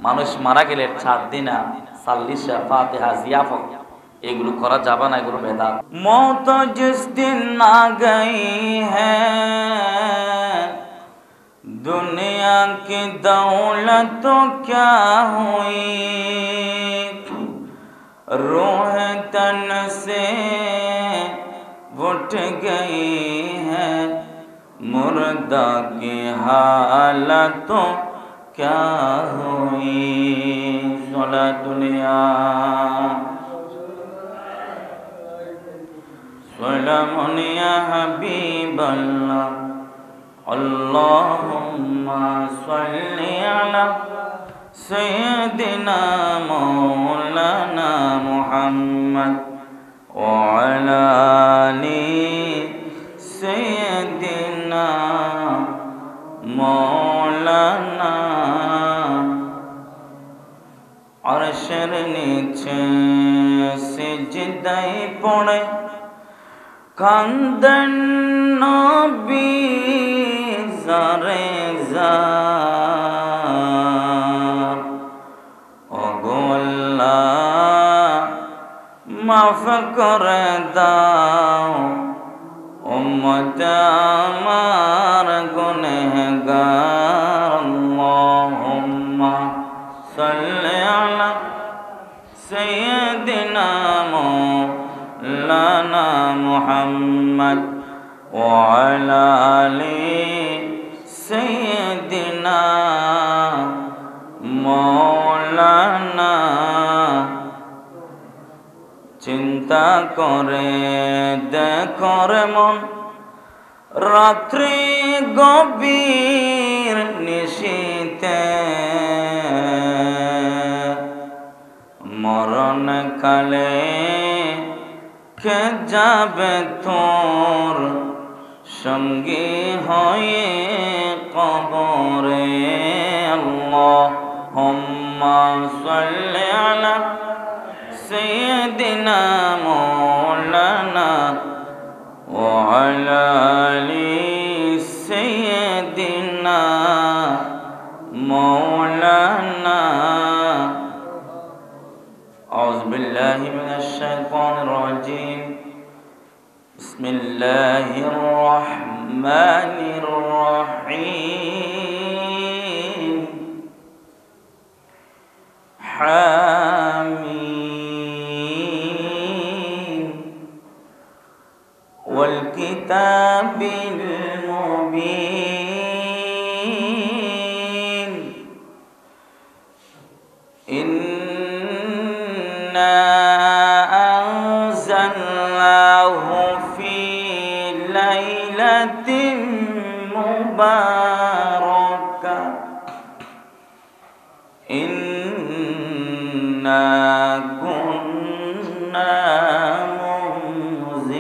মানুষ মারা গেলে 4 দিন সাল্লিশা ফাতিহা জিয়াফত এগুলো করা যাবে না, এগুলো বেদাত। মौत जिस दिन आ गई है दुनिया की दौलत तो क्या हुई, रूह तन से उठ गई है मुर्दा की हालत तो क्या हुई। सोला दुनिया सलामुन या हबीब अल्लाह अल्लाहुम्मा सल्लि अला सय्यदिना मौलाना मुहम्मद व अला आलि सय्यदिना मौलाना। अर्शेर नीचे सिजदाय पड़े कांदन नबी जारे जार, ओगो अल्लाह माफ कर दाओ उम्मत आमार गुनहगार। अल्लाहुम्मा सल्लि अला सय्यदिना मौलाना मुहम्मद व अला आलि सय्यदिना मौलाना। चिंता करे देखो रे मन रात्रि गभीर निशीते, मरण काले কে যাবে তোর সঙ্গী হয়ে কবরে। আল্লাহুম্মা সাল্লি আলা সাইয়্যিদিনা মাওলানা ওয়া আলা আলি সাইয়্যিদিনা মাওলানা। أعوذ بالله من الشيطان الرجيم بسم الله الرحمن الرحيم حميم والكتاب المبين إنا أنزلناه في ليلة مباركة إنا كنا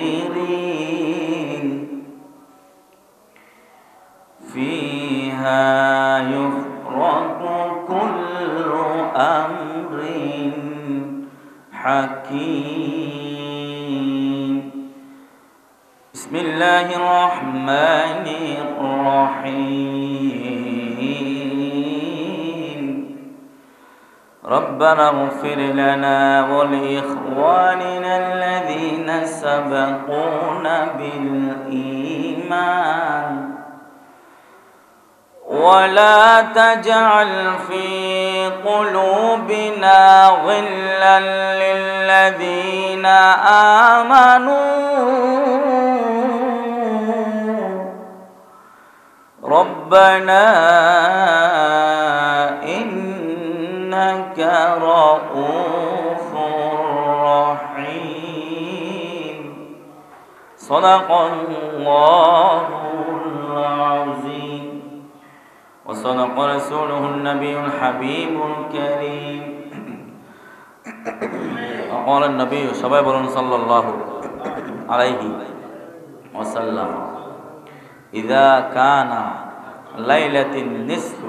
منذرين فيها يفرق كل أمر حكيم بسم الله الرحمن الرحيم ربنا اغفر لنا ولإخواننا الذين سبقونا بالإيمان ولا تجعل في قلوبنا غلا للذين آمنوا ربنا إنك رؤوف رحيم صدق الله العظيم وصدق رسوله النبي الحبيب الكريم وقال النبي صلى الله عليه وسلم إذا كان ليلة النصف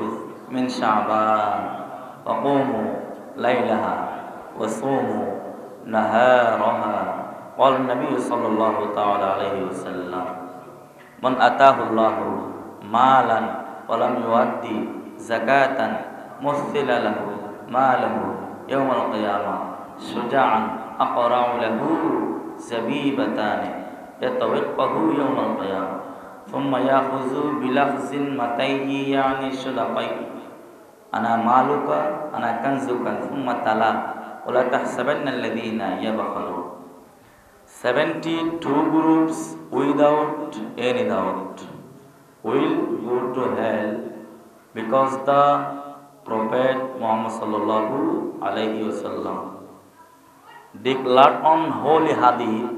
من شعبان فقوموا ليلها وصوموا نهارها. قال النبي صلى الله تعالى عليه وسلم من أتاه الله مالا ولم يؤدي زكاة مثل له মা লাহু ইয়াওমাল কিয়ামা শুজাআন আকরাউ লাহু জাবিবাতান ইয়াতাওয়াক্কাহু ইয়াওমাল কিয়ামা সুম্মা ইয়াখুযু বিলাহজিন মাতাইহি ইয়ানি শুদাকাই আনা মালুকা আনা কানজুকা সুম্মা তালা ওয়ালা তাহসাবান্নাল্লাযীনা ইয়াবখালুন। 72 groups without any doubt will go to hell because the Prophet Muhammad sallallahu alaihi wasallam declared on holy hadith,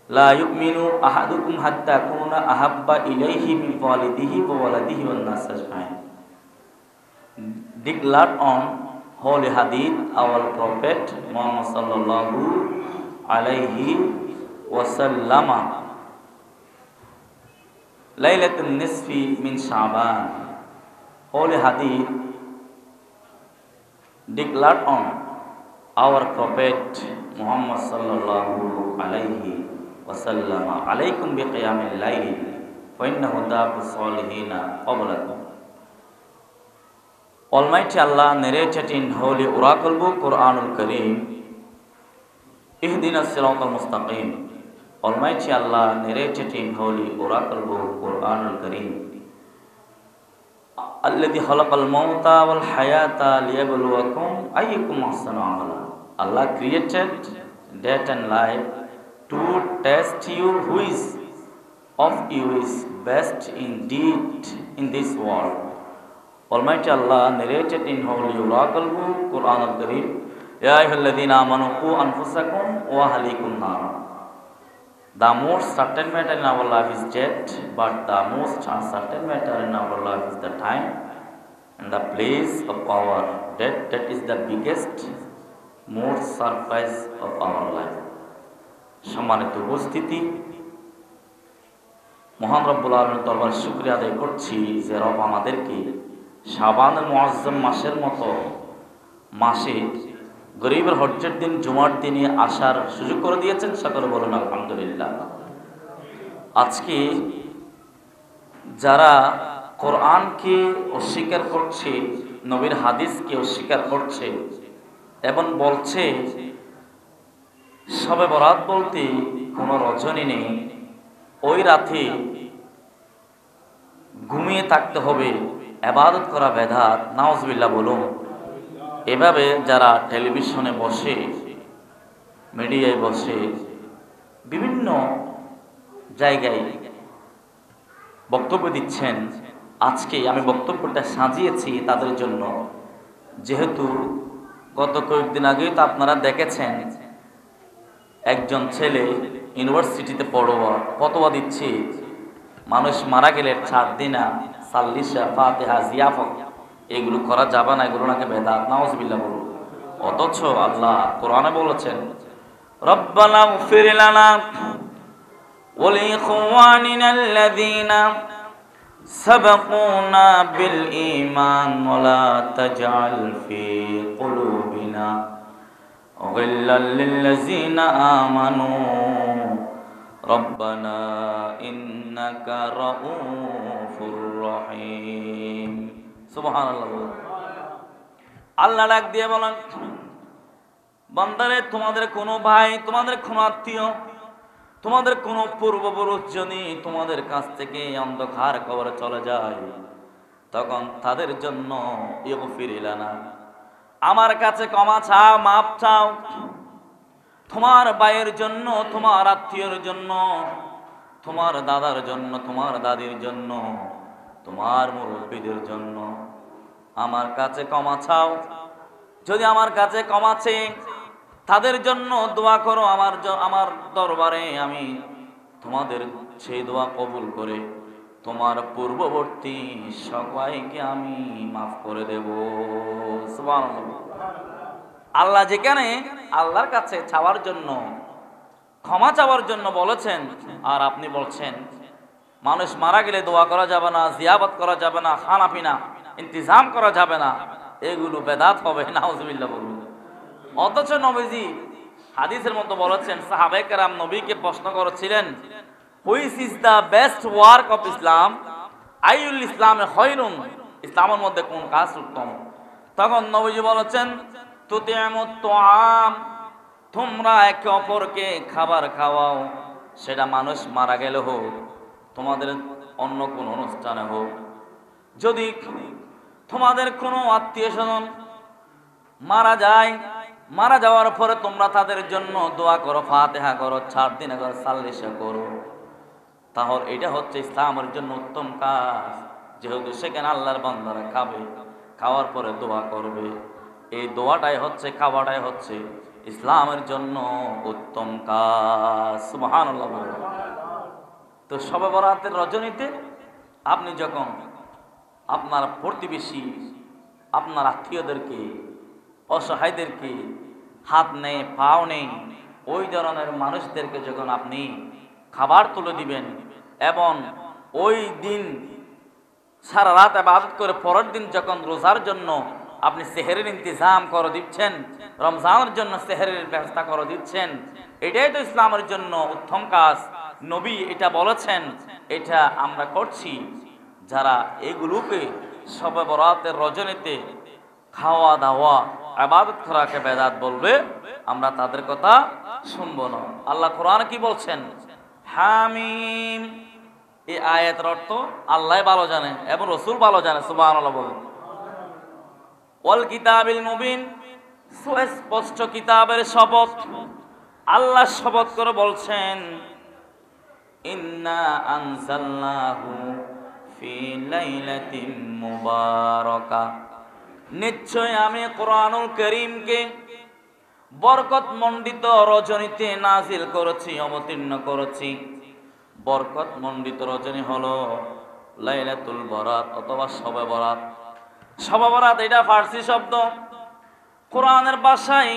la yu'minu ahadukum hatta kuna ahabba ilayhi min walidihi wa waladihi wan nas ajma'in. Declared on holy hadith, our Prophet Muhammad sallallahu alaihi wasallam, Laylatul Nisfi min Sha'ban, holy hadith declared on our Prophet Muhammad sallallahu alaihi wasallam, alaykum bi qiyamil layl fa innahu dabus salihina qablakum. Almighty Allah narrated in holy oracle book Quranul Kareem, Ihdinas siratal mustaqim. Almighty Allah narrated in holy oracle book Quranul Kareem, Alladhi khalaqal mauta wal hayata liyabluwakum ayyukum ahsanu amala. Allah created death and life to test you who is of you is best indeed in this world. Almighty Allah narrated in holy oracle book Quran al-Kareem, Ya ayyuhalladhina amanu qu anfusakum wa ahlikum nar. The most certain matter in our life is death, but the most uncertain matter in our life is the time and the place of our death. That is the biggest, most surprise of our life. সম্মানিত উপস্থিতি, মহান রব্বুল আলামিনের দরবারে শুকরিয়া আদায় করছি যে রব আমাদেরকে শাবানুল মুআজ্জম মাসের মতো মাসে গরিবের হজ্জের দিন জুমার দিনে আসার সুযোগ করে দিয়েছেন। সকলে বলুন আলহামদুলিল্লাহ। আজকে যারা কোরআনকে অস্বীকার করছে, নবীর হাদিসকে অস্বীকার করছে এবং বলছে শবে বরাত বলতে কোনো রজনী নেই, ওই রাতে ঘুমিয়ে থাকতে হবে, ইবাদত করা বেদাত, নাউজুবিল্লাহ বলুন। এভাবে যারা টেলিভিশনে বসে, মিডিয়ায় বসে, বিভিন্ন জায়গায় বক্তব্য দিচ্ছেন, আজকে আমি বক্তব্যটা সাজিয়েছি তাদের জন্য। যেহেতু গত কয়েকদিন আগেই তো আপনারা দেখেছেন একজন ছেলে ইউনিভার্সিটিতে ফতোয়া দিচ্ছে মানুষ মারা গেলে 4 দিনা সাল্লিশা ফাতিহা জিয়াফত এগুলো করা যাবে না, এগুলো নাকি বেদাত, নাউজুবিল্লাহ বলুন। অথচ আল্লাহ কোরআনে বলেছেন রব্বানা গফির লানা ওয়া লিইখওয়ানিনা আল্লাযীনা সাবাকুনা বিল ঈমান ওয়া লা তাজআল ফি কুলুবিনা গিল্লাল লিল্লাযীনা আমানু রব্বানা ইন্নাকা রাউফুর রহিম। সুবহানাল্লাহ। আল্লাহ ডাক দিয়ে বলেন, বান্দারে তোমাদের কোনো ভাই, তোমাদের কোনো আত্মীয়, তোমাদের কোনো পূর্বপুরুষ যদি তোমাদের কাছ থেকে অন্ধকার কবরে চলে যায়, তখন তাদের জন্য ইগফির লানা, আমার কাছে ক্ষমা চাও, মাপ চাও। তোমার ভাইয়ের জন্য, তোমার আত্মীয়র জন্য, তোমার দাদার জন্য, তোমার দাদির জন্য, তোমার মুরব্বীদের জন্য আমার কাছে ক্ষমা চাও। যদি আমার কাছে ক্ষমা চেয়ে তাদের জন্য দোয়া করো, আমার দরবারে আমি তোমাদের সেই দোয়া কবুল করে তোমার পূর্ববর্তী সবাইকে আমি মাফ করে দেব। সুবহানাল্লাহ। আল্লাহ যেখানে আল্লাহর কাছে চাওয়ার জন্য, ক্ষমা চাওয়ার জন্য বলেছেন, আর আপনি বলছেন মানুষ মারা গেলে দোয়া করা যাবে না, জিয়ারত করা যাবে না, খানা পিনা ইন্তজাম করা যাবে না, এগুলো বেদাত হবে, নাউজুবিল্লাহ বলুন। অথচ নবীজি হাদিসের মধ্যে বলেছেন, সাহাবায়ে কেরাম নবীকে প্রশ্ন করেছিলেন, which is the best work of Islam, আইউল ইসলামে খৈরুন, ইসলামের মধ্যে কোন কাজ উত্তম? তো তখন নবীজি বলেছেন, তুতিমুত তুআম, তোমরা একে অপরকে খাবার খাওয়াও, সেটা মানুষ মারা গেলে হোক, তোমাদের অন্য কোন অনুষ্ঠানে হোক। যদি তোমাদের কোনো আত্মীয় স্বজন মারা যায়, মারা যাওয়ার পরে তোমরা তাদের জন্য দোয়া করো, ফাতিহা করো, 4 দিন করে সাল্লিশা করো, তাহলে এটা হচ্ছে ইসলামের জন্য উত্তম কাজ। যেহেতু সেখানে আল্লাহর বান্দারা খাবে, খাওয়ার পরে দোয়া করবে, এই দোয়াটাই হচ্ছে, খাওয়াটাই হচ্ছে ইসলামের জন্য উত্তম কাজ। সুবহানাল্লাহ। তো শবে বরাতের রজনীতে আপনি যখন আপনার প্রতিবেশী, আপনার আত্মীয়দেরকে, অসহায়দেরকে হাত নেই পাও নেই ওই ধরনের মানুষদেরকে যখন আপনি খাবার তুলে দিবেন, এবং ওই দিন সারা রাত ইবাদত করে পরের দিন যখন রোজার জন্য আপনি সেহরির ইন্তজাম করে দিচ্ছেন, রমজানের জন্য সেহরির ব্যবস্থা করে দিচ্ছেন, এটাই তো ইসলামের জন্য উত্তম কাজ। নবী এটা বলেছেন, এটা আমরা করছি। যারা এগুলোকে শবে বরাতের রজনীতে খাওয়া দাওয়া ইবাদত করাকে বেদাত বলবে, আমরা তাদের কথা শুনবো না। আল্লাহ কোরআন কি বলছেন? হামিম। এই আয়াতের অর্থ আল্লাহ ভালো জানে এবং রসুল ভালো জানে। সুবহানাল্লাহ বলেন। ওয়াল কিতাবিল মুবিন, সুস্পষ্ট কিতাবের শপথ। আল্লাহ শপথ করে বলছেন, ইন্না আনজালনাহু ফি লাইলাতিন মুবারাকা, নিশ্চয় আমি কোরআনুল কারীমকে বরকত মণ্ডিত রজনীতে নাজিল করেছি, অবতীর্ণ করেছি। বরকত মণ্ডিত রজনী হলো লাইলাতুল বরাত অথবা শবে বরাত। শবে বরাত এটা ফার্সি শব্দ, কোরআনের ভাষায়,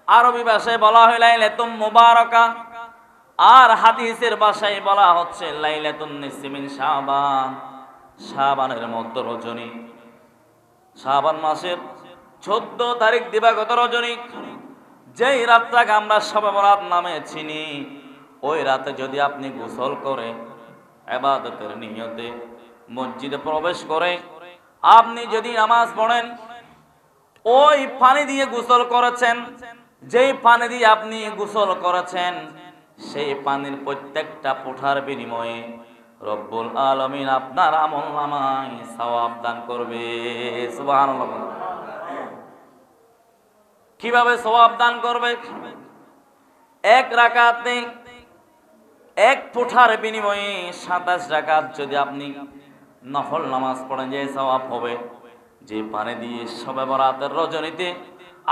আরবি ভাষায় বলা হয় লাইলাতুম মুবারাকা, আর হাদিসের ভাষায় বলা হচ্ছে লাইলাতুন নিসফি মিন শাবান, শাবানের মধ্য রজনী। শাবান মাসের 14 তারিখ দিবাগত রজনী, যেই রাতটাকে আমরা শবে বরাত নামে চিনি, ওই রাতে যদি আপনি গোসল করে ইবাদতের নিয়তে মসজিদে প্রবেশ করে আপনি যদি নামাজ পড়েন, ওই পানি দিয়ে গোসল করেছেন, যেই পানি দিয়ে আপনি গোসল করেছেন, সেই পানির প্রত্যেকটা ফোঁটার বিনিময়ে রব্বুল আলামিন আপনার আমলনামায় সওয়াব দান করবে। সুবহানাল্লাহ। কিভাবে সওয়াব দান করবে? এক রাকাতে এক ফোঁটার বিনিময়ে 27 রাকাত যদি আপনি নফল নামাজ পড়েন, যে সওয়াব হবে। যে পানি দিয়ে শবে বরাতের রজনীতে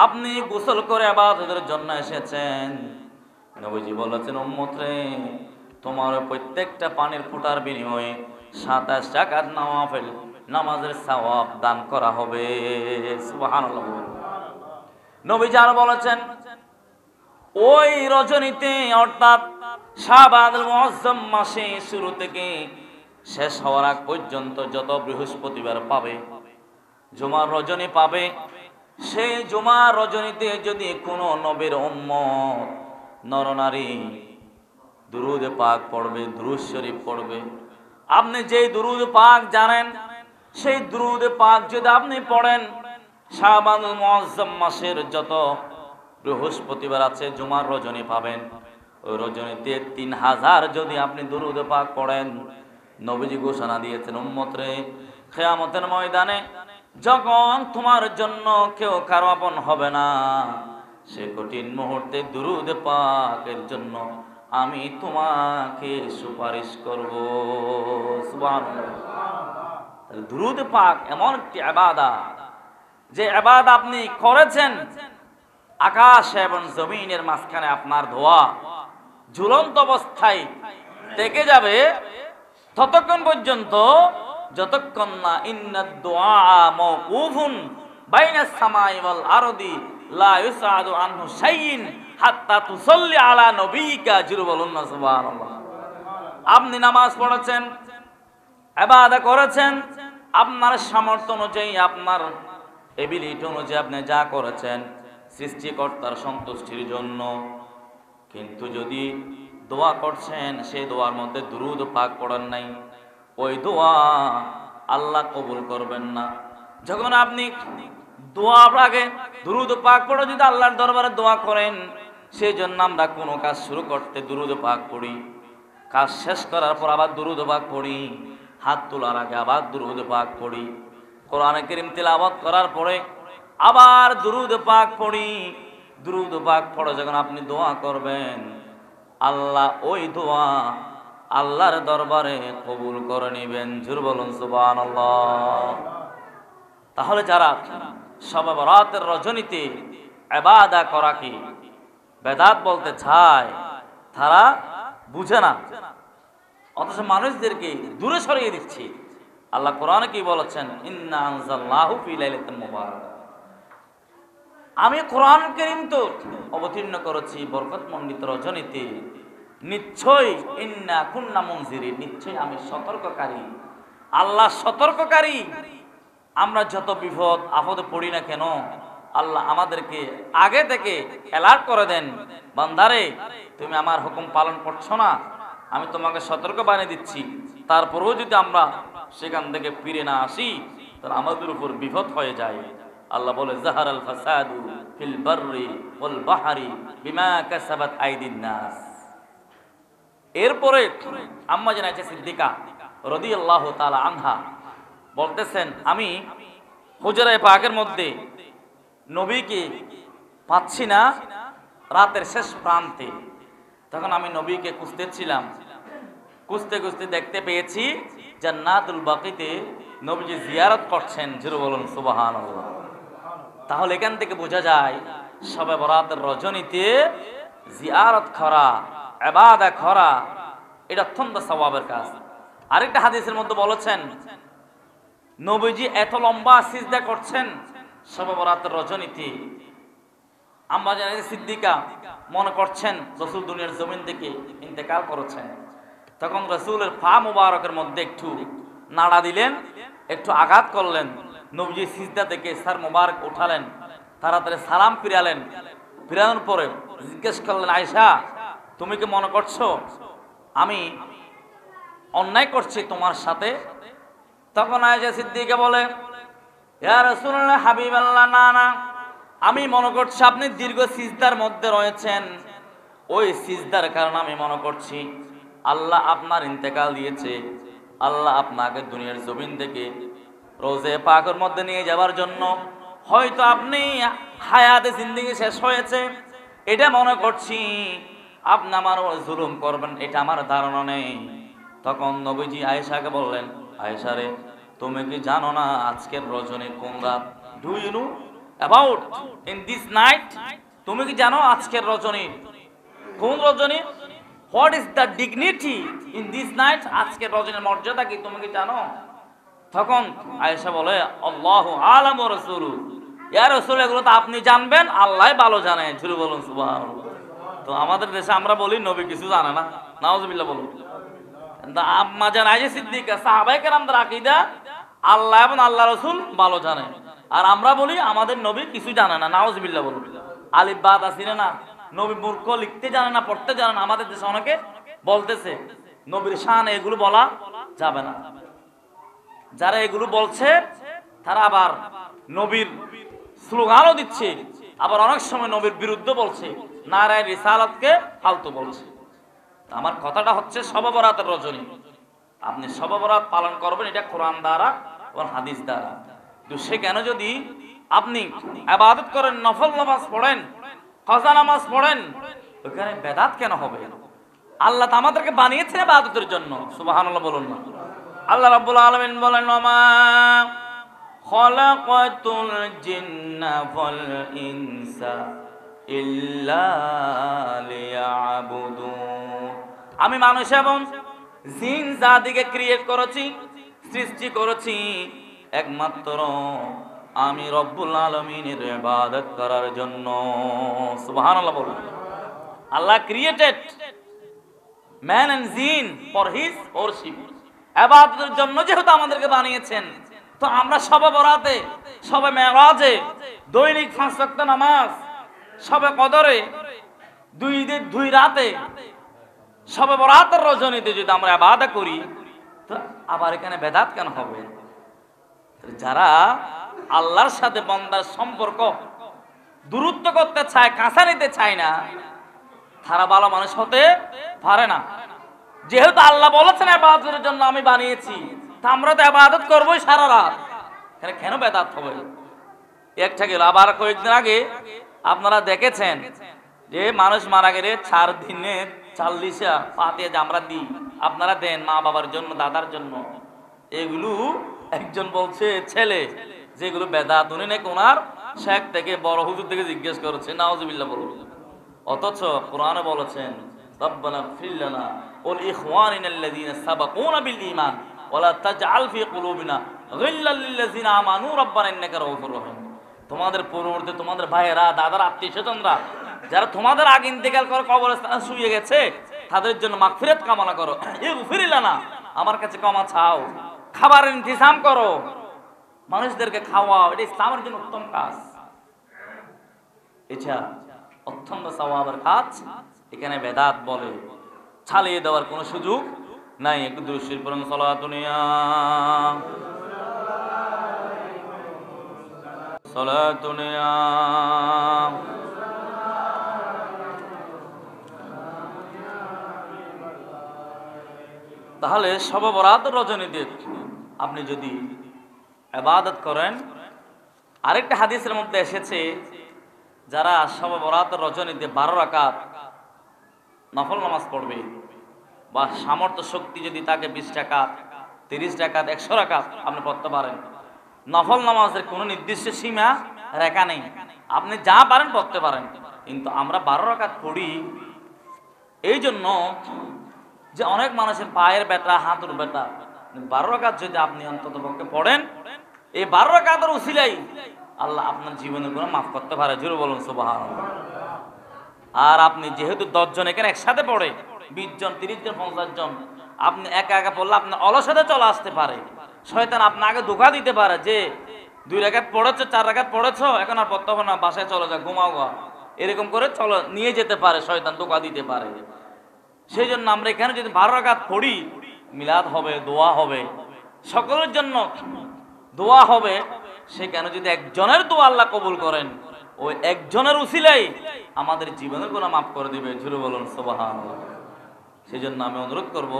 আপনি গোসল করে ইবাদতের জন্য এসেছেন, নবীজি বলেছেন, উম্মত রে, তোমার প্রত্যেকটা পানির ফোঁটার বিনিময়ে 27 রাকাত নফল নামাজের সওয়াব দান করা হবে। সুবহানাল্লাহ। নবীজি আরো বলেছেন, ওই রজনীতে অর্থাৎ শাবানুল মুআজ্জম মাসে শুরু থেকে শেষ হওয়ার আগ পর্যন্ত যত বৃহস্পতিবার পাবে, জুমার রজনী পাবে, সেই জুমার রজনীতে যদি কোনো নবীর উম্মত নরনারী দুরূদ পাক পড়বে, দুরূদ শরীফ পড়বে, আপনি যেই দুরূদ পাক জানেন সেই দুরূদ পাক যদি আপনি পড়েন, শাবানুল মুআজ্জম মাসের যত বৃহস্পতিবার আছে জুমার রজনী পাবেন। ওই রজনীতে 3000 যদি আপনি দুরূদ পাক পড়েন, নবীজি ঘোষণা দিয়েছেন, উম্মত রে, কিয়ামতের ময়দানে যখন তোমার জন্য কেউ কারো আপন হবে না, সে কঠিন মুহূর্তে দুরূদ পাকের জন্য আমি তোমাকে সুপারিশ করব। সুবহানাল্লাহ। দুরূদ পাক এমন একটি ইবাদত, যে ইবাদত আপনি করেছেন, আকাশ এবং জমিনের মাঝখানে আপনার দোয়া ঝুলন্ত অবস্থায় থেকে যাবে ততক্ষণ পর্যন্ত, যতক্ষণ না ইন্নাদ দুআ মাওকুফুন বাইনাস সামাই ওয়াল আরদি লা ইউসাদু আনহু শাইইন হাত্তা তুসাল্লি আলা নবিকা। জুরে বলুন না সুবহানাল্লাহ। আপনি নামাজ পড়েছেন, ইবাদত করেছেন, আপনার সামর্থ্য অনুযায়ী, আপনার এবিলিটি অনুযায়ী আপনি যা করেছেন সৃষ্টিকর্তার সন্তুষ্টির জন্য, কিন্তু যদি দোয়া করছেন সেই দোয়ার মধ্যে দুরূদ পাক পড়েন নাই, ওই দোয়া আল্লাহ কবুল করবেন না। যখন আপনি দোয়ার আগে দুরূদ পাক পড়ে যদি আল্লাহর দরবারে দোয়া করেন, সেই জন্য আমরা কোনো কাজ শুরু করতে দুরূদ পাক পড়ি, কাজ শেষ করার পর আবার দুরূদ পাক পড়ি, হাত তোলার আগে আবার দুরূদ পাক পড়ি, কোরআনে কারীম তিলাওয়াত করার পরে আবার দুরূদ পাক পড়ি। দুরূদ পাক পড়ে যখন আপনি দোয়া করবেন, আল্লাহ ওই দোয়া আল্লাহর দরবারে কবুল করে নেবেন। জোরে বলুন সুবহানাল্লাহ। তাহলে যারা শবে বরাতের রজনীতে ইবাদত করা কি বেদাত বলতে চায়, তারা বুঝে না, অথচ মানুষদেরকে দূরে সরিয়ে দিচ্ছে। আল্লাহ কোরআনে কি বলেছেন? ইন্না আনজালনাহু ফি লাইলাতিন মুবারাকা। আমি কোরআন কারীম তো অবতীর্ণ করেছি বরকতমণ্ডিত রজনীতে, নিশ্চয়ই ইন্না কুন্না মুনজিরিন, নিশ্চয়ই আমি সতর্ককারী। আল্লাহ সতর্ককারী। আমরা যত বিপদ আপদে পড়ি না কেন, আল্লাহ আমাদেরকে আগে থেকে অ্যালার্ট করে দেন, বান্দারে তুমি আমার হুকুম পালন করছো না, আমি তোমাকে সতর্ক বানিয়ে দিচ্ছি। তারপরেও যদি আমরা সেখান থেকে ফিরে না আসি, তাহলে আমাদের উপর বিপদ হয়ে যায়। আল্লাহ বলে জাহারাল ফাসাদু ফিল বাররি ওয়াল বাহরি বিমা কাসাবাত আইদিন নাস। এরপরে আম্মা জান আয়েশা সিদ্দিকা রাদিয়াল্লাহু তাআলা আনহা বলতেছেন, আমি হুজরা পাকের মধ্যে নবীকে পাচ্ছি না রাতের শেষ প্রান্তে। তখন আমি নবীকে খুঁজতেছিলাম, খুঁজতে খুঁজতে দেখতে পেয়েছি জান্নাতুল বাকিতে নবীজি জিয়ারত করছেন। জোরে বলুন সুবহানাল্লাহ। তাহলে এখান থেকে বোঝা যায় শবে বরাতের রজনীতে জিয়ারত করা, ইবাদত করা এটা অত্যন্ত সওয়াবের কাজ। আরেকটা হাদিসের মধ্যে বলেছেন, নবীজি এত লম্বা সিজদা করছেন শবে বরাতের রজনীতে, আম্মা জান সিদ্দিকা মনে করছেন রাসূল দুনিয়ার জমিন থেকে ইন্তেকাল করেছেন। তখন রাসূলের পা মুবারকের মধ্যে একটু নাড়া দিলেন, একটু আঘাত করলেন। নবীজি সিজদা থেকে স্যার মুবারক উঠালেন, তাড়াতাড়ি সালাম ফিরালেন। ফিরানোর পরে জিজ্ঞেস করলেন, আয়েশা তুমি কি মনে করছো আমি অন্যায় করছি তোমার সাথে? তখন আয়েশা সিদ্দিকা বলে, ইয়া রাসূলুল্লাহ হাবিবাল্লাহ, না না, আমি মনে করছি আপনি দীর্ঘ সিজদার মধ্যে রয়েছেন, ওই সিজদার কারণে আমি মনে করছি আল্লাহ আপনার ইন্তেকাল দিয়েছে, আল্লাহ আপনাকে দুনিয়ার জমিন থেকে রোজে পাকের মধ্যে নিয়ে যাওয়ার জন্য হয়তো আপনি হায়াতে জিন্দেগি শেষ হয়েছে, এটা মনে করছি। আপনি আমার জুলুম করবেন এটা আমার ধারণা নেই। তখন নবীজি আয়েশাকে বললেন, আয়েশা রে, তুমি কি জানো না আজকের রজনী কোন রাত? Do you know about in this night? তুমি কি জানো আজকের রজনী কোন রজনী? What is the dignity in this night? আজকের রজনীর মর্যাদা কি তুমি কি জানো? তখন আয়েশা বলে, আল্লাহু আ'লাম ওয়া রাসূলু, ইয়া রাসূল এগুলো তো আপনি জানবেন, আল্লাহই ভালো জানে। জোরে বলুন সুবহানাল্লাহ। তো আমাদের দেশে আমরা বলি নবী কিছু জানে না, নাউজুবিল্লাহ বলুন। আম্মা জান আয়েশা সিদ্দিকা সাহাবায়ে কেরামদের আকীদা আল্লাহ এবং আল্লাহ রাসূল ভালো জানে, আর আমরা বলি আমাদের নবী কিছু জানে না, নাউজুবিল্লাহ বলুন। আলিফ বা তা চিনে না, নবী মূর্খ, লিখতে জানে না, পড়তে জানে না। আমাদের দেশে অনেকে বলতেছে নবীর শানে এগুলো বলা যাবে না। যারা এগুলো বলছে তারা আবার নবীর স্লোগানও দিচ্ছে, আবার অনেক সময় নবীর বিরুদ্ধে বলছে, নারায়ে রিসালাতকে ফালতু বলছে। আমার কথাটা হচ্ছে শবে বরাতের রজনী আপনি শবে বরাত পালন করবেন, এটা কোরআন দ্বারা এবং হাদিস দ্বারা। তো সেখানে যদি আপনি ইবাদত করেন, নফল নামাজ পড়েন, কাজা নামাজ পড়েন, ওখানে বেদাত কেন হবে? আল্লাহ তো আমাদেরকে বানিয়েছেন ইবাদতের জন্য। সুবহানাল্লাহ বলুন না। আল্লাহ রাব্বুল আলামিন বলেন, ওমা খালাকাতুল জিন্না ওয়াল ইনসা ইল্লা লিয়াবুদুন। আমি মানুষ এবং জিন জাতিকে ক্রিয়েট করেছি, সৃষ্টি করেছি একমাত্র আমি রব্বুল আলামিনের ইবাদত করার জন্য। সুবহানাল্লাহ বলুন। আল্লাহ ক্রিয়েটেড ম্যান এন্ড জিন ফর হিজ ওয়ারশিপ, ইবাদতের জন্য যেহেতু আমাদেরকে বানিয়েছেন, তো আমরা শবে বরাতে, শবে মেরাজে, দৈনিক 5 ওয়াক্ত নামাজ, শবে কদরে, দুই রাতে, শবে বরাতের রজনীতে যদি আমরা ইবাদত করি, তো আবার এখানে বেদাত কেন হবে? যারা আল্লাহর সাথে বান্দার সম্পর্ক দূরত্ব করতে চায়, কাঁচা নিতে চায় না, তারা ভালো মানুষ হতে পারে না। যেহেতু আল্লাহ বলেছেন ইবাদতের জন্য আমি বানিয়েছি, তা আমরা তো ইবাদত করবোই সারা রাত, কেন বেদাত হবে? একটা গেল। আবার কয়েকদিন আগে আপনারা দেখেছেন যে মানুষ মারা গেলে 4 দিনে 40 পাতে যে আমরা দিই, আপনারা দেন মা বাবার জন্য, দাদার জন্য। এগুলো একজন বলছে ছেলে যেগুলো বেদাত, উনি নাকি ওনার শেখ থেকে বড় হুজুর থেকে জিজ্ঞেস করেছে, নাউজুবিল্লাহ বলুন। অথচ কোরআনে বলেছেন রব্বানা ফির লানা ওয়া লিইখওয়ানিনাল্লাযীনা সাবাকুনা বিল ঈমান ওয়া লা তাজআল ফি কুলুবিনা গিল্লাল লিল্লাযীনা আমানু রব্বানা ইন্নাকা রাউফুর রহিম। তোমাদের পূর্ববর্তী তোমাদের ভাইয়েরা, দাদার, আত্মীয়-স্বজনরা যারা তোমাদের আগে ইন্তেকাল করে কবরস্থানে শুয়ে গেছে, তাদের জন্য মাগফিরাত কামনা করো। ইগফির লানা, আমার কাছে ক্ষমা চাও। খাবারের ইন্তজাম করো, মানুষদেরকে খাওয়াও, এটা ইসলামের জন্য উত্তম কাজ। এটা অত্যন্ত সওয়াবের কাজ। এখানে বেদাত বলে ছালিয়ে দেওয়ার কোনো সুযোগ নাই। একটু দুরূদ শরীফ পড়ুন। সালাতুনিয়া সালাতুনিয়া। তাহলে শবে বরাত রজনীতে আপনি যদি ইবাদত করেন, আরেকটা হাদিসের মধ্যে এসেছে যারা শবে বরাত রজনীতে 12 রাকাত নফল নামাজ পড়বে, বা সামর্থ্য শক্তি যদি তাকে 20 রাকাত, 30 রাকাত, 100 রাকাত আপনি পড়তে পারেন। নফল নামাজের কোনো নির্দিষ্ট সীমা রেখা নেই, আপনি যা পারেন পড়তে পারেন। কিন্তু আমরা 12 রাকাত পড়ি এই জন্য যে অনেক মানুষের পায়ের ব্যথা, হাঁটুর ব্যথা। 12 রাকাত যদি আপনি অন্তত পক্ষে পড়েন, এই 12 রাকাতের উসিলাই আল্লাহ আপনার জীবনের গুনাহ মাফ করতে পারে। জোরে বলুন সুবহানাল্লাহ। আর আপনি যেহেতু 10 জন এখানে একসাথে পড়ে, 20 জন, 30 জন, 50 জন, আপনি একা একা পড়লে আপনার অলসতা চলে আসতে পারে। শয়তান আপনাকে ধোঁকা দিতে পারে যে 2 রাকাত পড়েছো, 4 রাকাত পড়েছো, এখন আর পড়তে হবে না, বাসায় চলে যা, ঘুমাও গা, এরকম করে চলো নিয়ে যেতে পারে, শয়তান ধোঁকা দিতে পারে। সেই জন্য আমরা এখানে যদি 12 রাকাত পড়ি, মিলাদ হবে, দোয়া হবে, সকলের জন্য দোয়া হবে। সেখানে যদি একজনের দোয়া আল্লাহ কবুল করেন, ওই একজনের উসিলাই আমাদের জীবনের গুনাহ মাফ করে দিবে। জোরে বলুন সুবহানাল্লাহ। সেই জন্য আমি অনুরোধ করব,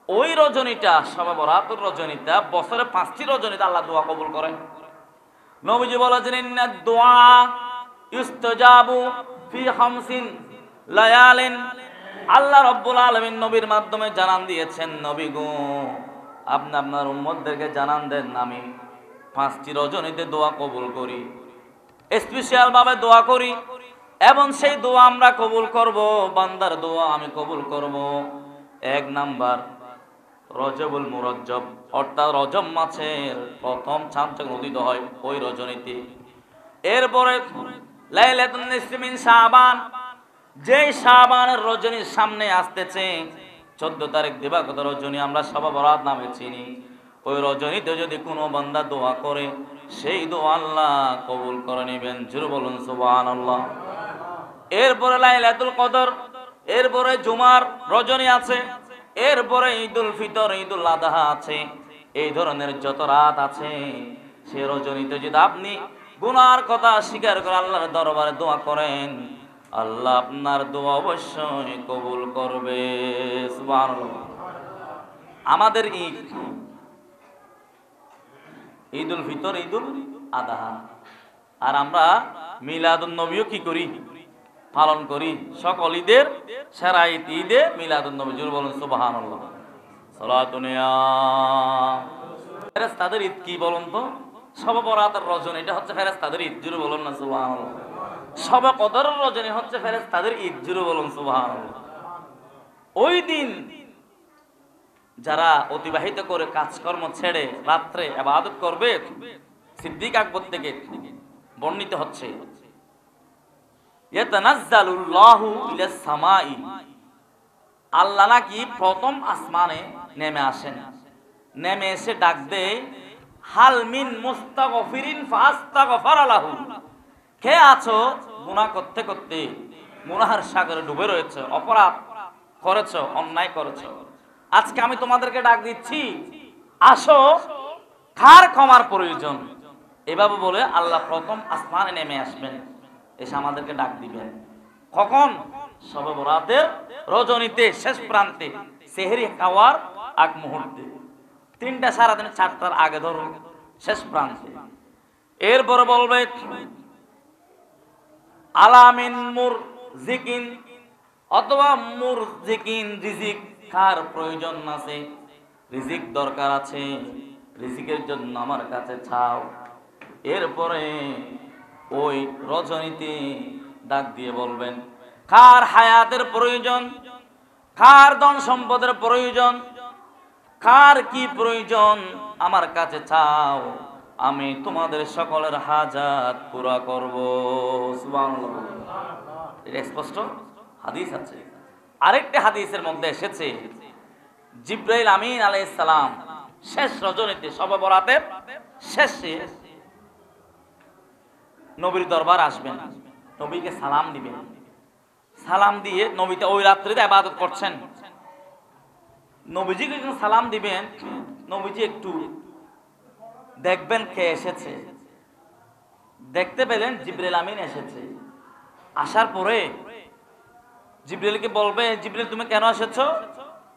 ওই রজনীটা, শবে বরাতের রজনীটা, বছরে 5টি রজনীতে আল্লাহ দোয়া কবুল করেন। নবীজি বলেছেন ইন্নাদ দুআ ইউস্তাজাবু ফি 50 লায়ালিন। আল্লাহ রাব্বুল আলামিন নবীর মাধ্যমে জানান দিয়েছেন, নবী গো আপনি আপনার উম্মতদেরকে জানান দেন আমি 5টি রজনীতে দোয়া কবুল করি, স্পেশাল ভাবে দোয়া করি, এবং সেই দোয়া আমরা কবুল করব। বান্দার দোয়া আমি কবুল করব। 1 নাম্বার রজবুল মুরজ্জব, অর্থাৎ রজব মাসের প্রথম চাঁদ যখন উদিত হয় ওই রজনীতে। এরপরে লাইলাতুন নিসফি মিন শাবান, যেই শাবানের রজনীর সামনে আসতেছে 14 তারিখ দিবাগত রজনী আমরা শবে বরাত নামে চিনি। ওই রজনীতে যদি কোনো বান্দা দোয়া করে, সেই দোয়া আল্লাহ কবুল করে নেবেন। জোরে বলুন সুবহানাল্লাহ। এরপরে লাইলাতুল কদর, এরপরে জুমার রজনী আছে, এরপরে ঈদুল ফিতর, ঈদুল আযহা আছে। এই ধরনের যত রাত আছে, সেই রজনীতে যদি আপনি গুনার কথা স্বীকার করে আল্লাহর দরবারে দোয়া করেন, আল্লাহ আপনার দোয়া অবশ্যই কবুল করবে। সুবহানাল্লাহ। আমাদের ঈদুল ফিতর, ঈদুল আযহা, আর আমরা মিলাদুন নবীও কি করি? পালন করি। সকল ঈদের সেরা ঈদ ঈদে মিলাদুন নবী। জোরে বলুন সুবহানাল্লাহ। সালাতুনিয়া। ফেরেশতাদের ঈদ কি বলুন তো? শবে বরাতের রজনী, এটা হচ্ছে ফেরেশতাদের ঈদ। জোরে বলুন না সুবহানাল্লাহ। শবে কদরের রজনী হচ্ছে ফেরেশতাদের ঈদ। জোরে বলুন সুবহানাল্লাহ। ওই দিন যারা অতিবাহিত করে কাজকর্ম ছেড়ে রাত্রে ইবাদত করবে, সিদ্দিক আকবর থেকে বর্ণিত হচ্ছে ইয়াতানাজ্জালুল্লাহু ইলাস সামাই, আল্লাহ নাকি প্রথম আসমানে নেমে আসেন, নেমে এসে ডাক দেয় হাল মিন মুস্তাগফিরিন ফাস্তাগফার লাহু, কে আছো গুনাহ করতে করতে গুনাহের সাগরে ডুবে রয়েছে, অপরাধ করেছো, অন্যায় করেছো, আজকে আমি তোমাদেরকে ডাক দিচ্ছি, আসো কার ক্ষমার প্রয়োজন? এভাবে বলে আল্লাহ প্রথম আসমানে নেমে আসবেন, এসে আমাদেরকে ডাক দিবেন। কখন? শবে বরাতের রজনীতে, শেষ প্রান্তে, সেহরি খাওয়ার আগ মুহূর্তে, 3টা সারাদিন 4টার আগে ধরো, শেষ প্রান্তে। এরপরে বলবে আলামিন মুরজিকিন, অথবা মুরজিকিন, রিজিক কার প্রয়োজন আছে, রিজিক দরকার আছে, রিজিকের জন্য আমার কাছে চাও। এরপরে ওই রজনীতে ডাক দিয়ে বলবেন কার হায়াতের প্রয়োজন, কার ধন সম্পদের প্রয়োজন, কার কি প্রয়োজন, আমার কাছে চাও, আমি তোমাদের সকলের হাজাত পুরা করব। সুবহানাল্লাহ। এটা স্পষ্ট হাদিস আছে। আরেকটা হাদিসের মধ্যে এসেছে জিবরাইল আমিন আলাইহিস সালাম শেষ রজনীতে, শবে বরাতের শেষে নবীর দরবার আসবেন, নবীকে সালাম দিবেন। সালাম দিয়ে নবীতে ওই রাত্রিতে ইবাদত করছেন, নবীজিকে যখন সালাম দিবেন, নবীজি একটু দেখবেন কে এসেছে। দেখতে পেলেন জিবরাইল আমিন এসেছে। আসার পরে জিবরাইলকে বলবে, জিবরাইল তুমি কেন এসেছো?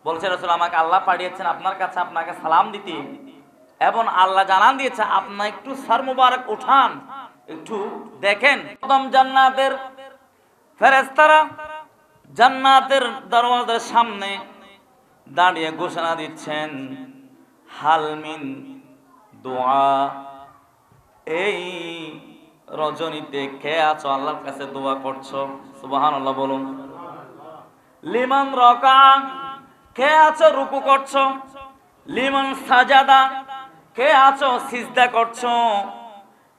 বলছে রাসূল আমাকে আল্লাহ পাঠিয়েছেন আপনার কাছে, আপনাকে সালাম দিতে, এবং আল্লাহ জানান দিয়েছে আপনি একটু সর মুবারক উঠান, একটু দেখেন। প্রথম জান্নাতের ফেরেশতারা জান্নাতের দরওয়াজার সামনে দাঁড়িয়ে ঘোষণা দিচ্ছেন হালমিন দোয়া, এই রজনীতে কে আছো আল্লাহর কাছে দোয়া করছো? সুবহানাল্লাহ বলুন। লিমান রাকা, কে আছো রুকু করছো? লিমান সাজাদা, কে আছো সিজদা করছো?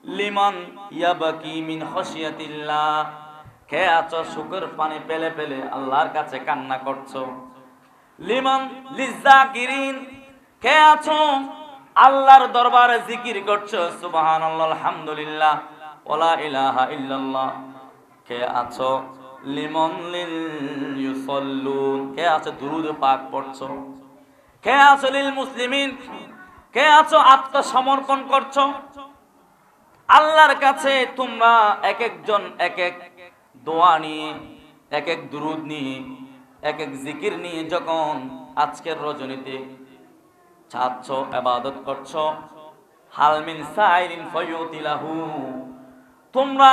লিমান ইয়াবাকি মিন খাশিয়াতিল্লাহ, কে আছো শুকর পানি পেলে পেলে আল্লাহর কাছে কান্না করছো? লিমান লিজাকিরিন, কে আছো আল্লাহর দরবারে জিকির করছো সুবহানাল্লাহ আলহামদুলিল্লাহ ওয়ালা ইলাহা ইল্লাল্লাহ? কে আছো লিমান লিল ইউসাল্লুন, কে আছো দুরূদ পাক পড়ছো? কে আছো লিল মুসলিমিন, কে আছো আত্মসমর্পণ করছো আল্লাহর কাছে? তোমরা এক একজন এক এক দোয়া নিয়ে, এক এক দুরূদ নিয়ে, এক এক জিকির নিয়ে যখন আজকের রজনীতে চাচ্ছ, ইবাদত করছো, হালমিন সাইরিন ফায়ুতিলাহু, তোমরা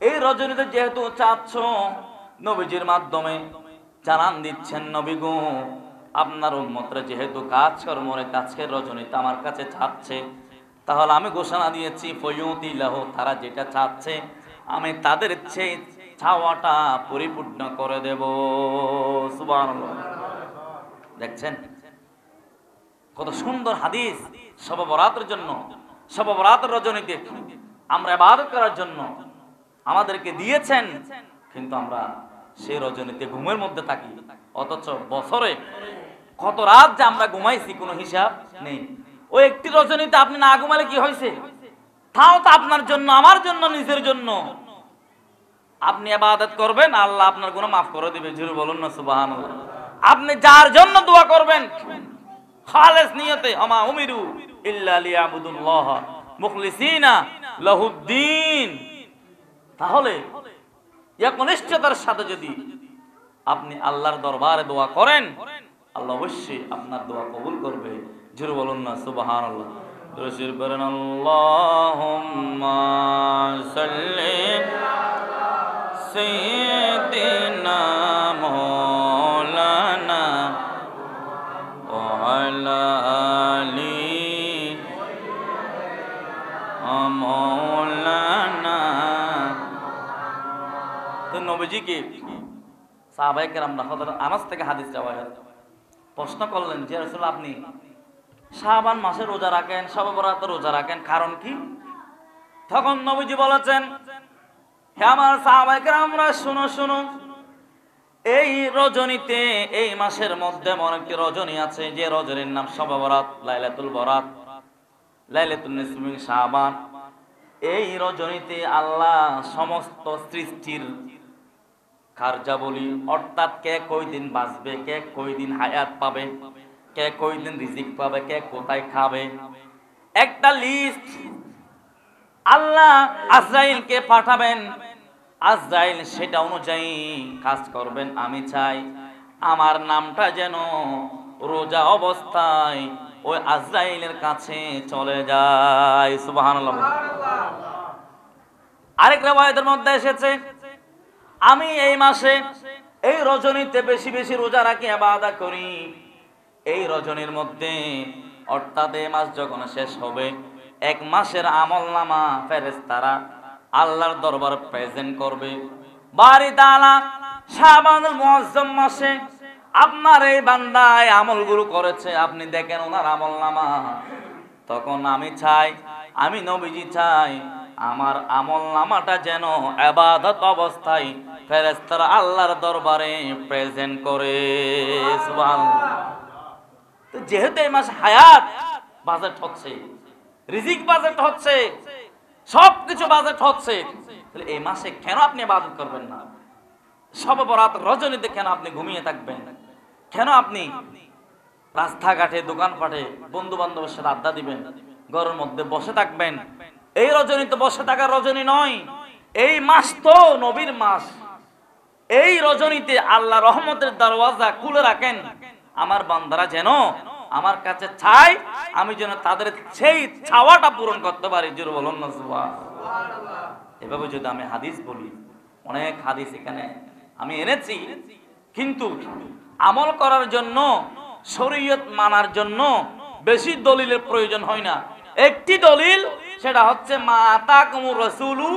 এই রজনীতে যেহেতু চাচ্ছ, নবীজির মাধ্যমে জানান দিচ্ছেন নবী গো আপনার উম্মতরা যেহেতু কাজ কর্মরে আজকের রজনীতে আমার কাছে চাচ্ছে, তাহলে আমি ঘোষণা দিয়েছি ফায়ুতিলাহু, তারা যেটা চাচ্ছে আমি তাদের সেই চাওয়াটা পরিপূর্ণ করে দেব। সুবহানাল্লাহ। দেখছেন কত সুন্দর হাদিস। শবে বরাতের জন্য, শবে বরাতের রজনীতে আমরা ইবাদত করার জন্য আমাদেরকে দিয়েছেন, কিন্তু আমরা সেই রজনীতে ঘুমের মধ্যে থাকি, অথচ বছরে কত রাত যে আমরা ঘুমাইছি কোনো হিসাব নেই। ওই একটি রজনীতে আপনি না ঘুমালে কি হয়েছে? তাও তো আপনার জন্য, আমার জন্য, নিজের জন্য আপনি ইবাদত করবেন, আল্লাহ আপনার গুনাহ মাফ করে দিবে। জোরে বলুন না সুবহানাল্লাহ। আপনি যার জন্য দোয়া করবেন খালেস নিয়তে, আমা উমিরু ইল্লা লিয়াবুদুল্লাহ মুখলিসিনা লাহুদ্দিন, তাহলে একনিষ্ঠতার সাথে যদি আপনি আল্লাহর দরবারে দোয়া করেন, আল্লাহ অবশ্যই আপনার দোয়া কবুল করবে। জোরে বলুন না সুবহানাল্লাহ। রসুল বলেন আল্লাহুম্মা সাল্লি সাইয়্যিদিনা মাওলানা ওয়া আলা আলি মাওলানা। তো নবীজিকে সাহাবায়ে কেরামরা হযরত আনাস থেকে হাদিস রাওয়ায়াত প্রশ্ন করলেন যে রাসূল আপনি শাবান মাসে রোজা রাখেন, শবে বরাতে রোজা রাখেন, কারণ কি? তখন নবীজি বলেছেন হে আমার সাহাবায়ে কেরামরা শুনো শুনো, এই রজনীতে, এই মাসের মধ্যে এমন একটি রজনী আছে যে রজনীর নাম শবে বরাত, লাইলাতুল বরাত, লাইলাতুন নিসফ মিন শাবান। এই রজনীতে আল্লাহ সমস্ত সৃষ্টির কার্যাবলী, অর্থাৎ কে কয়দিন বাঁচবে, কে কয়দিন হায়াত পাবে, কে কয়দিন রিজিক পাবে, কে কোথায় খাবে, একটা লিস্ট আল্লাহ আজরাইলকে পাঠাবেন। আজরাইল সেটা অনুযায়ী কাজ করবেন। আমি চাই আমার নামটা যেন রোজা অবস্থায় ওই আজরাইলের কাছে চলে যায়। সুবহানাল্লাহ। আরেক riwayতের মধ্যে এসেছে, আমি এই মাসে এই রজনীতে বেশি বেশি রোজা রাখি, ইবাদত করি। এই রজনীর মধ্যে অর্থাৎ এই মাস যখন শেষ হবে, এক মাসের আমলনামা ফেরেশতারা আল্লাহর দরবার প্রেজেন্ট করবে। বারি তাআলা শাবানুল মুআজ্জম মাসে আপনার এই বান্দায় আমলগুলো করেছে, আপনি দেখেন ওনার আমলনামা। তখন আমি চাই, আমি নবীজি চাই আমার আমলনামাটা যেন ইবাদত অবস্থায় ফেরেশতারা আল্লাহর দরবারে প্রেজেন্ট করে। সুবহানাল্লাহ। তো যেহেতু এই মাস হায়াত বাজেট হচ্ছে, রিজিক বাজেট হচ্ছে, সবকিছু বাজেট হচ্ছে, তাহলে এই মাসে কেন আপনি ইবাদত করবেন না? শবে বরাত রজনীতে কেন আপনি ঘুমিয়ে থাকবেন? কেন আপনি রাস্তাঘাটে দোকানপাটে বন্ধু বান্ধবের সাথে আড্ডা দিবেন, ঘরের মধ্যে বসে থাকবেন? এই রজনী তো বসে থাকার রজনী নয়, এই মাস তো নবীর মাস। এই রজনীতে আল্লাহ রহমতের দরওয়াজা খুলে রাখেন। আমার বান্দারা যেন আমার কাছে চাই, আমি যেন তাদের সেই চাওয়াটা পূরণ করতে পারি। জোরে বলুন না সুবহানাল্লাহ। এভাবে যদি আমি হাদিস বলি, অনেক হাদিস এখানে আমি এনেছি, কিন্তু আমল করার জন্য, শরীয়ত মানার জন্য বেশি দলিলের প্রয়োজন হয় না। একটি দলিল, সেটা হচ্ছে মা আতাকুমুর রাসূলু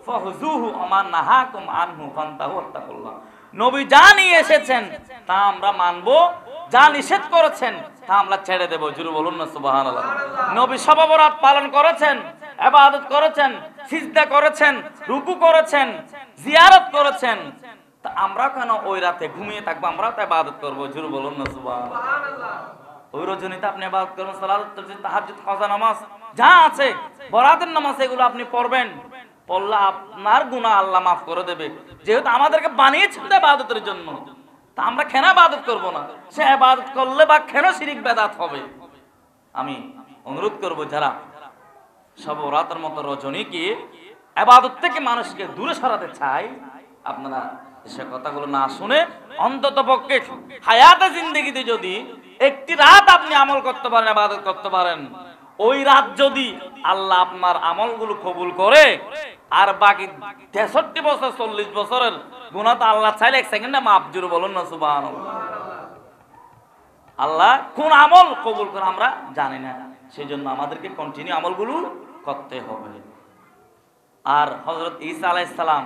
ফাহুযুহু ওয়া মা নাহাকুম আনহু ফান্তাহু ওয়াত্তাকুল্লাহ। নবী যা নিয়ে এসেছেন তা আমরা মানবো, যা নিষেধ করেছেন তা আমরা ছেড়ে দেব। জোরে বলুন না সুবহানাল্লাহ। নবী শবে বরাত পালন করেছেন, ইবাদত করেছেন, সিজদা করেছেন, রুকু করেছেন, জিয়ারত করেছেন, তা আমরা কেন ওই রাতে ঘুমিয়ে থাকবো? আমরা তো ইবাদত করব। জোরে বলুন না সুবহানাল্লাহ। ওই রজনীতে আপনি ইবাদত করবেন, সালাত, তাহাজ্জুদ, কাজা নামাজ যা আছে, বরাতের নামাজ, এগুলো আপনি পড়বেন। পড়লে আপনার গুনাহ আল্লাহ মাফ করে দেবে। যেহেতু আমাদেরকে বানিয়েছেন ইবাদতের জন্য, তা আমরা কেন ইবাদত করব না? সে ইবাদত করলে বা কেন শিরক বেদাত হবে? আমি অনুরোধ করব, যারা শবে বরাতের মতো রজনীকে ইবাদত থেকে মানুষকে দূরে সরাতে চায়, আপনারা সে কথাগুলো না শুনে অন্তত পক্ষে হায়াতে জিন্দেগিতে যদি একটি রাত আপনি আমল করতে পারেন, ইবাদত করতে পারেন, ওই রাত যদি আল্লাহ আপনার আমলগুলো কবুল করে, আর বাকি 63 বছর 40 বছরের গুনাহ তো আল্লাহ চাইলে এক সেকেন্ডে মাফ। জোরে বলুন না সুবহানাল্লাহ। আল্লাহ কোন আমল কবুল করে আমরা জানি না, সেই জন্য আমাদেরকে কন্টিনিউ আমলগুলো করতে হবে। আর হযরত ঈসা আলাইহিস সালাম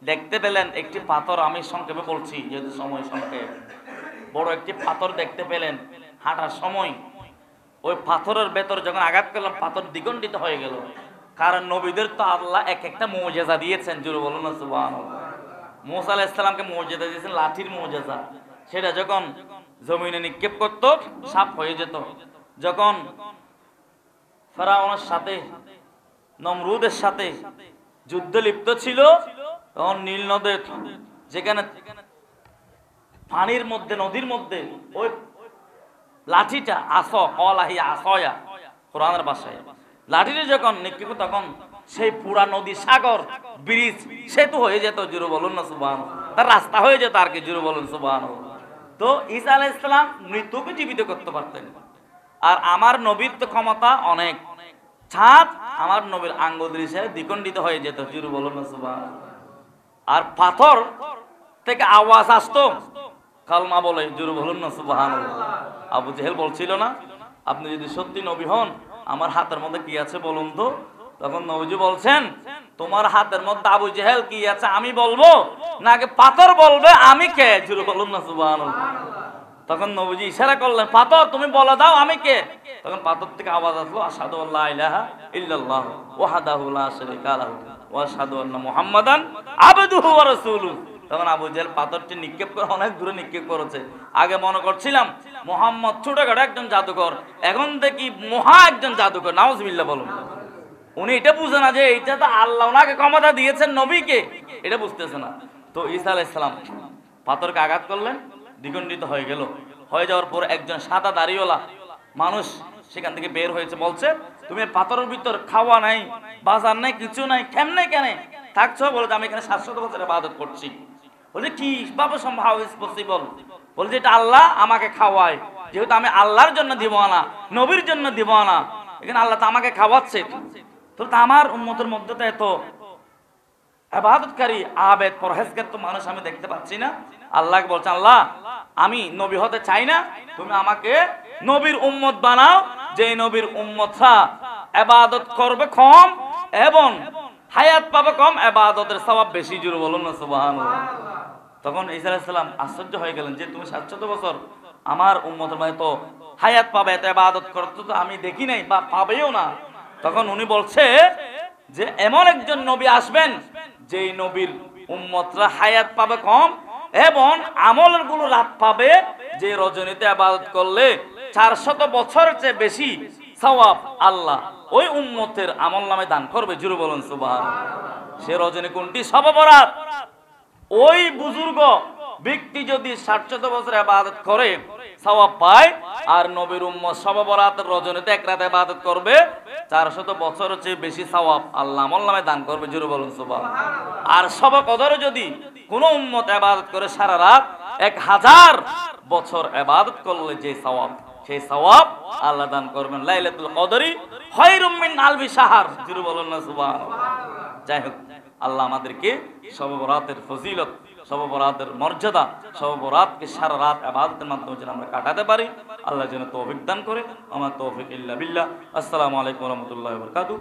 দেখতে পেলেন একটি পাথর, আমি সংক্ষেপে বলছি যেহেতু সময় সংক্ষেপ, বড় একটি পাথর দেখতে পেলেন হাঁটার সময়। ওই পাথরের ভেতর যখন আঘাত করলাম, পাথর দ্বিখণ্ডিত হয়ে গেল। কারণ নবীদের তো আল্লাহ এক একটা মুজিজা দিয়েছেন। জোরে বলুন না সুবহানাল্লাহ। মুসা আলাইহিস সালামকে মুজিজা দিয়েছেন, লাঠির মুজিজা। সেটা যখন জমিনে নিক্ষেপ করত, সাপ হয়ে যেত। যখন ফেরাউনের সাথে, নমরুদের সাথে যুদ্ধে লিপ্ত ছিল, তখন নীল নদের যেখানে পানির মধ্যে, নদীর মধ্যে ওই লাঠিটা অলাহি আসয়া কোরআনের ভাষায়, লাঠিটা যখন নিক্ষেপ, তখন সেই পুরা নদী, সাগর, ব্রিজ, সেতু হয়ে যেত। জোরে বলুন না সুবহানাল্লাহ। তার রাস্তা হয়ে যেত আর কি। জোরে বলুন সুবহানাল্লাহ। তো ঈসা আলাইহিস সালাম মৃত্যুকে জীবিত করতে পারতেন। আর আমার নবীর তো ক্ষমতা অনেক। ছাদ আমার নবীর আঙ্গুলের ইশারায় দ্বিখণ্ডিত হয়ে যেত। জোরে বলুন না সুবহানাল্লাহ। আর পাথর থেকে আওয়াজ আসতো, কালমা বলে। জোরে বলুন না সুবহানাল্লাহ। আবু জেহেল বলছিল না, আপনি যদি সত্যি নবী হন, আমার হাতের মধ্যে কি আছে বলুন তো? তখন নবীজি বলছেন, তোমার হাতের মধ্যে আবু জেহেল কি আছে আমি বলবো, না আগে পাথর বলবে আমি কে? জোরে বলুন না সুবহানাল্লাহ। তখন নবীজি ইশারা করলেন, পাথর তুমি বলে দাও আমি কে। তখন পাথর থেকে আওয়াজ আসলো, আশহাদু আল্লা ইলাহা ইল্লাল্লাহ ওয়াহদাহু লা শারীকা লাহু ওয়া আশহাদু আন্না মুহাম্মাদান আবদুহু ওয়া রাসূলুহু। তখন আবু জেহেল পাথরটি নিক্ষেপ করে অনেক দূরে নিক্ষেপ করেছে। আগে মনে করছিলাম মুহাম্মদ ছোটখাটো একজন জাদুকর, এখন দেখি মহা একজন জাদুকর। নাউজুবিল্লাহ বলুন। উনি এটা বুঝে না যে এইটা তো আল্লাহ ওনাকে ক্ষমতা দিয়েছেন নবীকে, এটা বুঝতেছে না। তো ঈসা আলাইহিস সালাম পাথরকে আঘাত করলেন, দ্বিখণ্ডিত হয়ে গেল। হয়ে যাওয়ার পর একজন সাদা দাড়িওয়ালা মানুষ সেখান থেকে বের হয়েছে, বলছে তুমি পাথরের ভিতর খাওয়া নাই, বাজার নাই, কিছু নাই, কেমনে কেন থাকছো? বলে আমি এখানে 700 বছর ইবাদত করছি। বলছে কি ভাবে সম্ভব, হাউ ইজ পসিবল? বলছে এটা আল্লাহ আমাকে খাওয়ায়, যেহেতু আমি আল্লাহর জন্য দিব না, নবীর জন্য দিব না, এখানে আল্লাহ তো আমাকে খাওয়াচ্ছে, তো আমার উম্মতের মধ্যে তো এত ইবাদতকারী আবেদ পরহেজগার তো মানুষ আমি দেখতে পাচ্ছি না। আল্লাহকে বলছে আল্লাহ আমি নবী হতে চাই না, তুমি আমাকে নবীর উম্মত বানাও, যে নবীর উম্মতরা ইবাদত করবে কম এবং হায়াত পাবে কম, ইবাদতের সওয়াব বেশি। জোরে বলুন না সুবহানাল্লাহ। তখন ঈসা আলাইহিস সালাম আশ্চর্য হয়ে গেলেন যে তুমি 700 বছর আমার উম্মতের মধ্যে তো হায়াত পাবে, এত ইবাদত করতে তো আমি দেখি নাই বা পাবেও না। তখন উনি বলছে যে এমন একজন নবী আসবেন যেই নবীর উম্মতরা হায়াত পাবে কম এবং আমলের গুলো রাত পাবে, যে রজনীতে ইবাদত করলে 400 বছরের চেয়ে বেশি সওয়াব আল্লাহ ওই উম্মতের আমল নামে দান করবে। জোরে বলুন সুবহানাল্লাহ। সে রজনী কোনটি? শবে বরাত। ওই বুজুর্গ ব্যক্তি যদি 700 বছর ইবাদত করে সওয়াব পায়, আর নবীর উম্মত শবে বরাতের রজনীতে এক রাত ইবাদত করবে, 400 বছরের চেয়ে বেশি সওয়াব আল্লাহ আমল নামে দান করবে। জোরে বলুন সুবহানাল্লাহ। আর শবে কদরে যদি কোন উম্মত ইবাদত করে সারা রাত, 1000 বছর ইবাদত করলে যে সওয়াব, সেই সওয়াব আল্লাহ দান করবেন। লাইলাতুল কদরি খায়রুম মিন আলফি শাহর। জোরে বলুন না সুবহানাল্লাহ। যাই হোক, আল্লাহ আমাদেরকে শবে বরাতের ফজিলত, শবে বরাতের মর্যাদা, শবে বরাতকে সারা রাত ইবাদতের মাধ্যমে যেন আমরা কাটাতে পারি, আল্লাহ যেন তৌফিক দান করে। আমার তৌফিক ইল্লা বিল্লাহ। আসসালামু আলাইকুম ওয়া রাহমাতুল্লাহি ওয়া বারাকাতুহু।